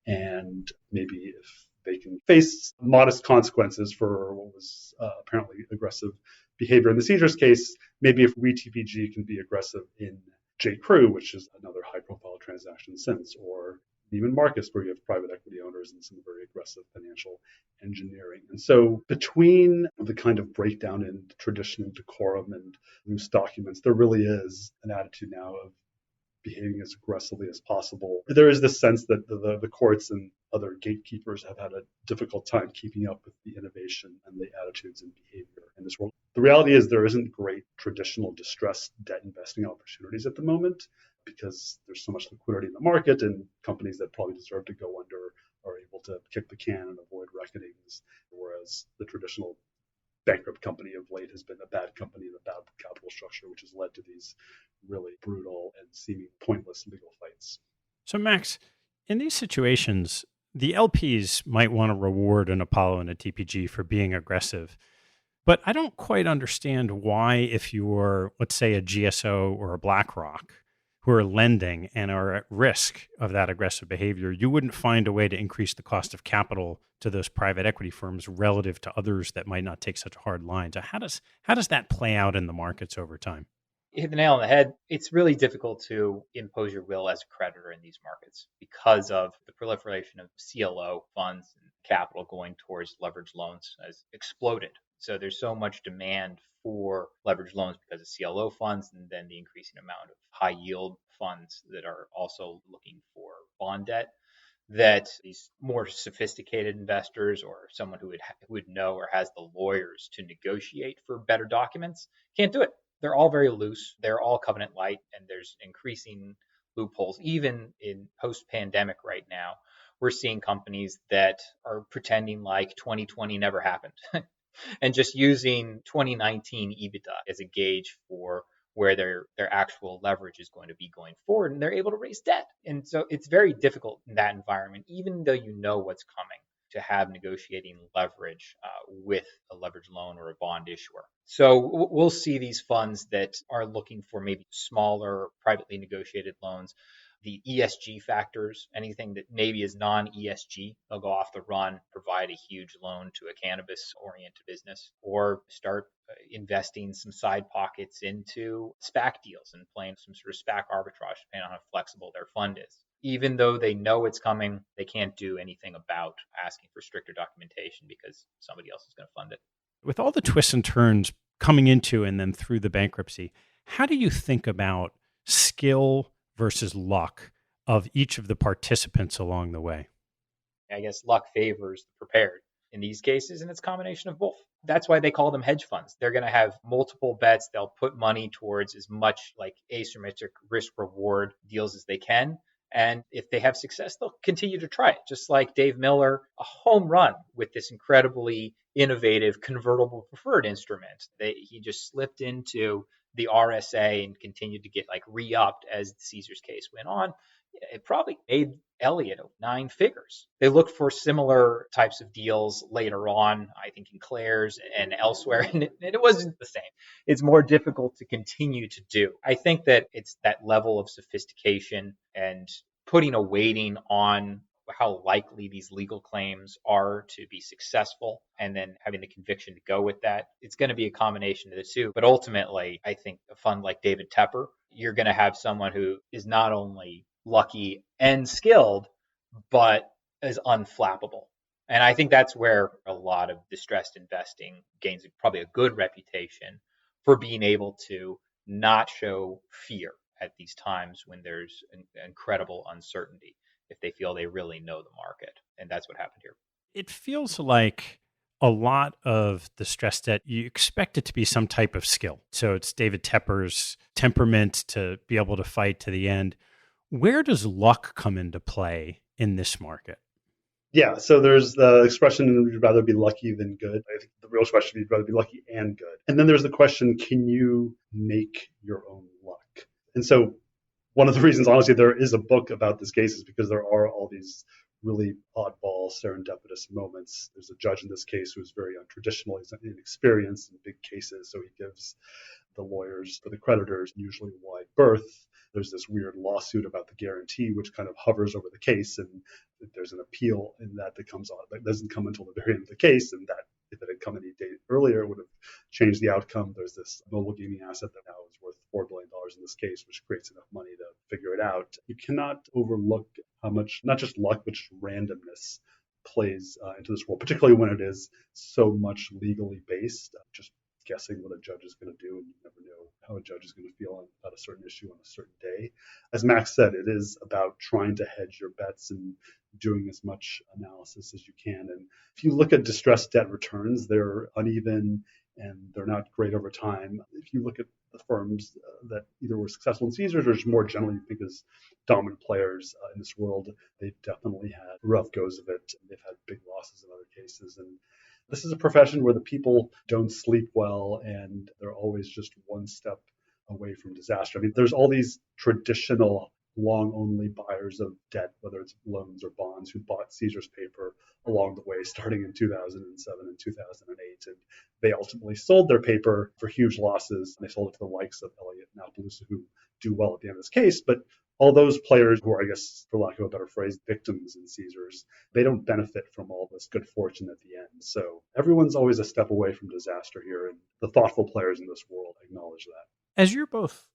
And maybe if they can face modest consequences for what was apparently aggressive behavior in the Caesars case, maybe if we TPG can be aggressive in J. Crew, which is another high-profile transaction since, or Neiman Marcus, where you have private equity owners and some very aggressive financial engineering. And so between the kind of breakdown in traditional decorum and loose documents, there really is an attitude now of behaving as aggressively as possible. There is this sense that the courts and other gatekeepers have had a difficult time keeping up with the innovation and the attitudes and behavior in this world. The reality is there isn't great traditional distressed debt investing opportunities at the moment because there's so much liquidity in the market, and companies that probably deserve to go under are able to kick the can and avoid reckonings, whereas the traditional bankrupt company of late has been a bad company and a bad capital structure, which has led to these really brutal and seeming pointless legal fights. So, Max, in these situations, the LPs might want to reward an Apollo and a TPG for being aggressive. But I don't quite understand why, if you're, let's say, a GSO or a BlackRock, who are lending and are at risk of that aggressive behavior, you wouldn't find a way to increase the cost of capital to those private equity firms relative to others that might not take such a hard line. So how does that play out in the markets over time? You hit the nail on the head. It's really difficult to impose your will as a creditor in these markets because of the proliferation of CLO funds and capital going towards leveraged loans has exploded. So there's so much demand for leveraged loans because of CLO funds, and then the increasing amount of high yield funds that are also looking for bond debt, that these more sophisticated investors or someone who would know or has the lawyers to negotiate for better documents can't do it. They're all very loose. They're all covenant light, and there's increasing loopholes. Even in post-pandemic right now, we're seeing companies that are pretending like 2020 never happened and just using 2019 EBITDA as a gauge for where their actual leverage is going to be going forward, and they're able to raise debt. And so it's very difficult in that environment, even though you know what's coming, to have negotiating leverage with a leveraged loan or a bond issuer. So we'll see these funds that are looking for maybe smaller privately negotiated loans. The ESG factors, anything that maybe is non-ESG, they'll go off the run, provide a huge loan to a cannabis-oriented business, or start investing some side pockets into SPAC deals and playing some sort of SPAC arbitrage, depending on how flexible their fund is. Even though they know it's coming, they can't do anything about asking for stricter documentation because somebody else is going to fund it. With all the twists and turns coming into and then through the bankruptcy, how do you think about skill versus luck of each of the participants along the way? I guess luck favors the prepared in these cases, and it's a combination of both. That's why they call them hedge funds. They're going to have multiple bets. They'll put money towards as much like asymmetric risk reward deals as they can. And if they have success, they'll continue to try it. Just like Dave Miller, a home run with this incredibly innovative convertible preferred instrument. He just slipped into the RSA and continued to get like re-upped as the Caesars case went on. It probably made Elliot 9 figures. They looked for similar types of deals later on, I think in Claire's and elsewhere, and it wasn't the same. It's more difficult to continue to do. I think that it's that level of sophistication and putting a weighting on how likely these legal claims are to be successful, and then having the conviction to go with that. It's going to be a combination of the two. But ultimately, I think a fund like David Tepper, you're going to have someone who is not only lucky and skilled, but is unflappable. And I think that's where a lot of distressed investing gains probably a good reputation for being able to not show fear at these times when there's an incredible uncertainty, if they feel they really know the market. And that's what happened here. It feels like a lot of the stress debt, you expect it to be some type of skill. So it's David Tepper's temperament to be able to fight to the end. Where does luck come into play in this market? Yeah, so there's the expression, you'd rather be lucky than good. I think the real question, you'd rather be lucky and good. And then there's the question, can you make your own luck? And so one of the reasons, honestly, there is a book about this case is because there are all these really oddball, serendipitous moments. There's a judge in this case who's very untraditional. He's inexperienced in big cases, so he gives the lawyers for the creditors usually wide berth. There's this weird lawsuit about the guarantee, which kind of hovers over the case, and there's an appeal in that comes on. That doesn't come until the very end of the case, and that if it had come any day earlier, it would have changed the outcome. There's this mobile gaming asset that now is worth $4 billion in this case, which creates enough money to figure it out. You cannot overlook how much, not just luck, but just randomness plays into this world, particularly when it is so much legally based. Just guessing what a judge is going to do, and you never know how a judge is going to feel about a certain issue on a certain day. As Max said, it is about trying to hedge your bets and doing as much analysis as you can. And if you look at distressed debt returns, they're uneven and they're not great over time. If you look at the firms that either were successful in Caesars or just more generally you think as dominant players in this world, they've definitely had rough goes of it. They've had big losses in other cases. And this is a profession where the people don't sleep well and they're always just one step away from disaster. I mean, there's all these traditional long-only buyers of debt, whether it's loans or bonds, who bought Caesars paper along the way, starting in 2007 and 2008. And they ultimately sold their paper for huge losses. And they sold it to the likes of Elliot and Appaloosa, who do well at the end of this case. But all those players who are, I guess, for lack of a better phrase, victims in Caesars, they don't benefit from all this good fortune at the end. So everyone's always a step away from disaster here. And the thoughtful players in this world acknowledge that. As you're both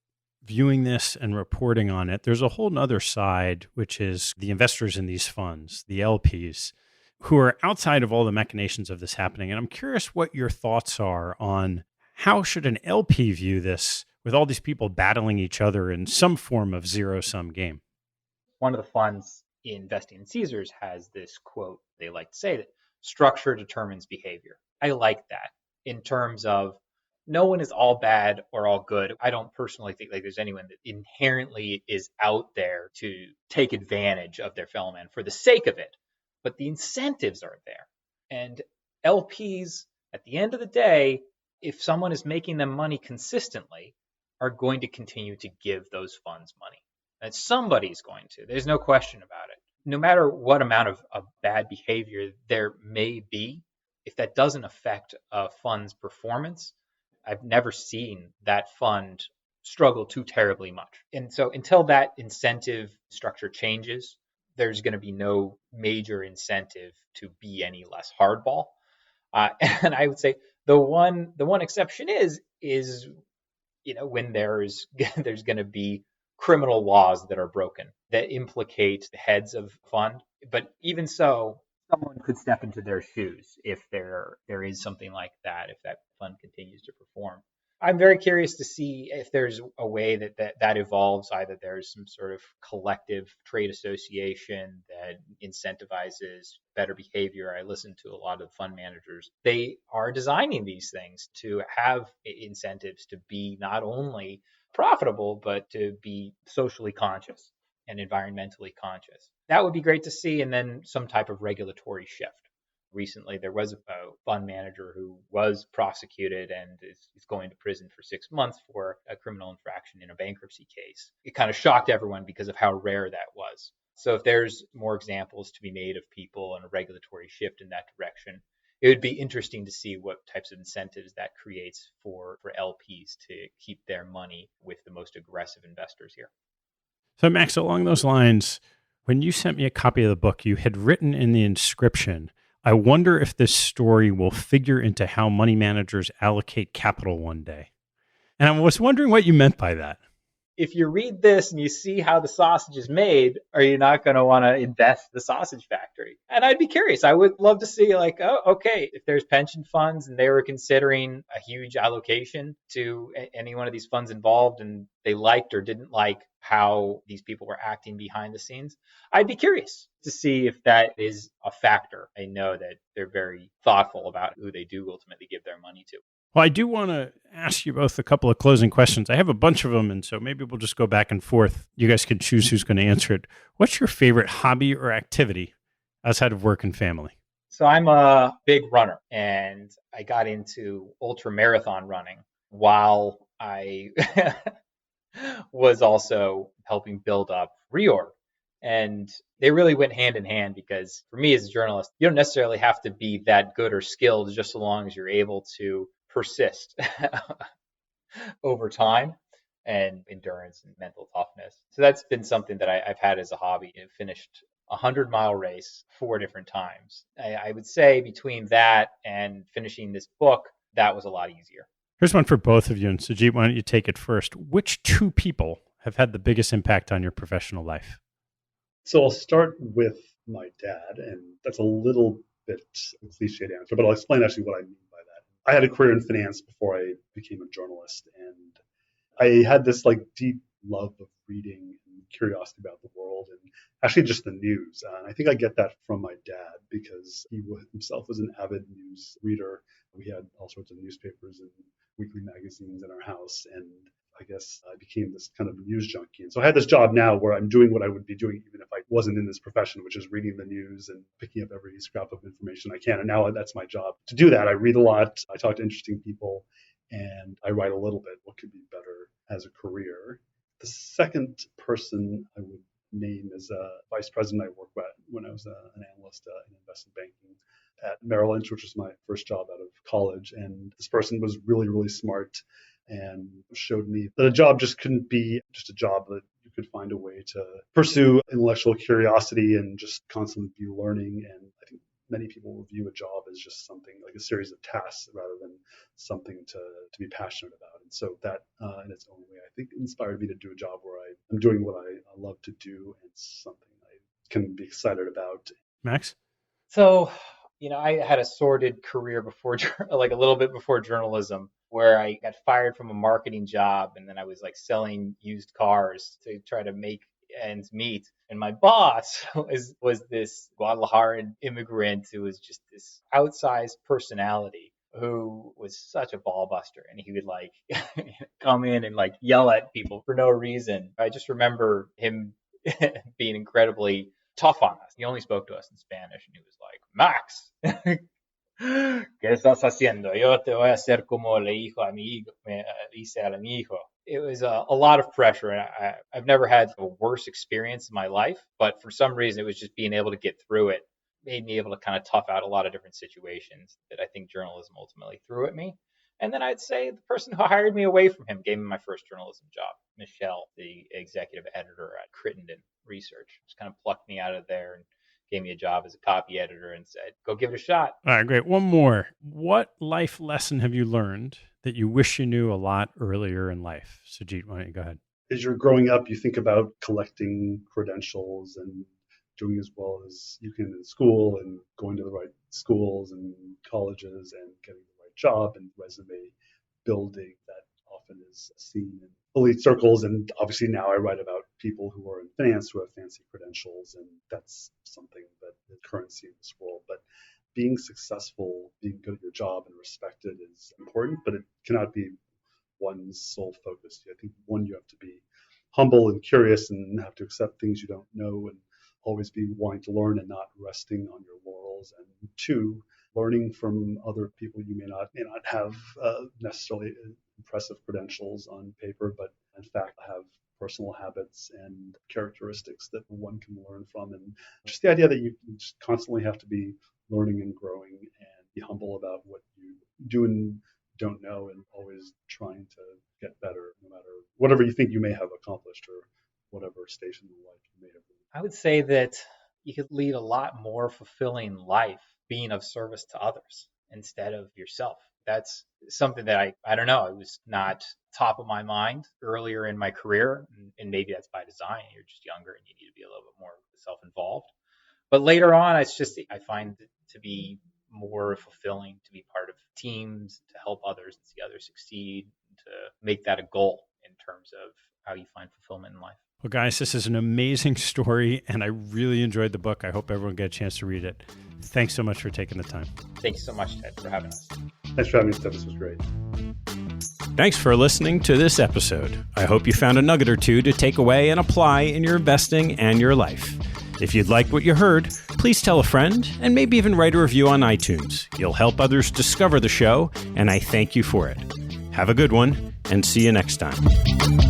viewing this and reporting on it, there's a whole other side, which is the investors in these funds, the LPs, who are outside of all the machinations of this happening. And I'm curious what your thoughts are on how should an LP view this with all these people battling each other in some form of zero-sum game? One of the funds investing in Caesars has this quote they like to say that structure determines behavior. I like that in terms of no one is all bad or all good. I don't personally think like there's anyone that inherently is out there to take advantage of their fellow man for the sake of it, but the incentives are there. And LPs, at the end of the day, if someone is making them money consistently, are going to continue to give those funds money. And somebody's going to. There's no question about it. No matter what amount of bad behavior there may be, if that doesn't affect a fund's performance, I've never seen that fund struggle too terribly much. And so until that incentive structure changes, there's going to be no major incentive to be any less hardball. And I would say the one exception is when there's going to be criminal laws that are broken that implicate the heads of the fund. But even so, someone could step into their shoes if there is something like that, if that fund continues to perform. I'm very curious to see if there's a way that evolves. Either there's some sort of collective trade association that incentivizes better behavior. I listen to a lot of fund managers. They are designing these things to have incentives to be not only profitable, but to be socially conscious. and environmentally conscious. That would be great to see, and then some type of regulatory shift. Recently, there was a fund manager who was prosecuted and is going to prison for 6 months for a criminal infraction in a bankruptcy case. It kind of shocked everyone because of how rare that was. So if there's more examples to be made of people and a regulatory shift in that direction, it would be interesting to see what types of incentives that creates for LPs to keep their money with the most aggressive investors here. So, Max, along those lines, when you sent me a copy of the book, you had written in the inscription, I wonder if this story will figure into how money managers allocate capital one day. And I was wondering what you meant by that. If you read this and you see how the sausage is made, are you not going to want to invest the sausage factory? And I'd be curious. I would love to see like, oh, okay, if there's pension funds and they were considering a huge allocation to any one of these funds involved and they liked or didn't like how these people were acting behind the scenes, I'd be curious to see if that is a factor. I know that they're very thoughtful about who they do ultimately give their money to. Well, I do want to ask you both a couple of closing questions. I have a bunch of them, and so maybe we'll just go back and forth. You guys can choose who's going to answer it. What's your favorite hobby or activity outside of work and family? So I'm a big runner, and I got into ultra marathon running while I was also helping build up Reorg. And they really went hand in hand because for me as a journalist, you don't necessarily have to be that good or skilled just so long as you're able to persist over time and endurance and mental toughness. So that's been something that I've had as a hobby. I finished a 100-mile race 4 different times. I would say between that and finishing this book, that was a lot easier. Here's one for both of you. And Sujeet, why don't you take it first? Which 2 people have had the biggest impact on your professional life? So I'll start with my dad, and that's a little bit a cliched answer, but I'll explain actually what I mean by that. I had a career in finance before I became a journalist, and I had this like deep love of reading and curiosity about the world and actually just the news. And I think I get that from my dad because he himself was an avid news reader. We had all sorts of newspapers and weekly magazines in our house, and I guess I became this kind of news junkie. And so I had this job now where I'm doing what I would be doing even if I wasn't in this profession, which is reading the news and picking up every scrap of information I can. And now that's my job. To do that, I read a lot, I talk to interesting people, and I write a little bit. What could be better as a career? The second person I would name is a vice president I worked with when I was an analyst in investment banking at Merrill Lynch, which was my first job out of college. And this person was really, really smart and showed me that a job just couldn't be just a job, that you could find a way to pursue intellectual curiosity and just constantly be learning. And I think many people will view a job as just something like a series of tasks rather than something to be passionate about. And so that in its own way, I think inspired me to do a job where I'm doing what I love to do and something I can be excited about. Max? So, I had a sordid career before, like a little bit before journalism, where I got fired from a marketing job and then I was like selling used cars to try to make ends meet. And my boss was this Guadalajaran immigrant who was just this outsized personality who was such a ball buster. And he would like come in and like yell at people for no reason. I just remember him being incredibly tough on us. He only spoke to us in Spanish and he was like, Max, ¿qué estás haciendo? Yo te voy a hacer como le hijo a mi hijo, me dice a mi hijo. It was a lot of pressure, and I've never had a worse experience in my life, but for some reason it was just being able to get through it, made me able to kind of tough out a lot of different situations that I think journalism ultimately threw at me. And then I'd say the person who hired me away from him gave me my first journalism job, Michelle, the executive editor at Crittenden Research. Just kind of plucked me out of there and gave me a job as a copy editor and said, go give it a shot. All right, great. One more. What life lesson have you learned that you wish you knew a lot earlier in life? Sujeet, why don't you go ahead? As you're growing up, you think about collecting credentials and doing as well as you can in school and going to the right schools and colleges and getting the right job and resume building. That often is seen in elite circles. And obviously now I write about people who are in finance who have fancy credentials, and that's something that is currency in this world. But being successful, being good at your job and respected is important, but it cannot be one's sole focus. I think one, you have to be humble and curious and have to accept things you don't know and always be wanting to learn and not resting on your laurels. And 2, learning from other people you may not have necessarily impressive credentials on paper, but in fact have personal habits and characteristics that one can learn from. And just the idea that you just constantly have to be learning and growing and be humble about what you do and don't know, and always trying to get better no matter whatever you think you may have accomplished or whatever station in life you may have been. I would say that you could lead a lot more fulfilling life being of service to others instead of yourself. That's something that I don't know, it was not top of my mind earlier in my career, and maybe that's by design. You're just younger and you need to be a little bit more self-involved. But later on, it's just, I find it to be more fulfilling to be part of teams, to help others and see others succeed, to make that a goal in terms of how you find fulfillment in life. Well, guys, this is an amazing story, and I really enjoyed the book. I hope everyone gets a chance to read it. Thanks so much for taking the time. Thanks so much, Ted, for having us. Thanks for having me, Steph. This was great. Thanks for listening to this episode. I hope you found a nugget or two to take away and apply in your investing and your life. If you'd like what you heard, please tell a friend and maybe even write a review on iTunes. You'll help others discover the show, and I thank you for it. Have a good one, and see you next time.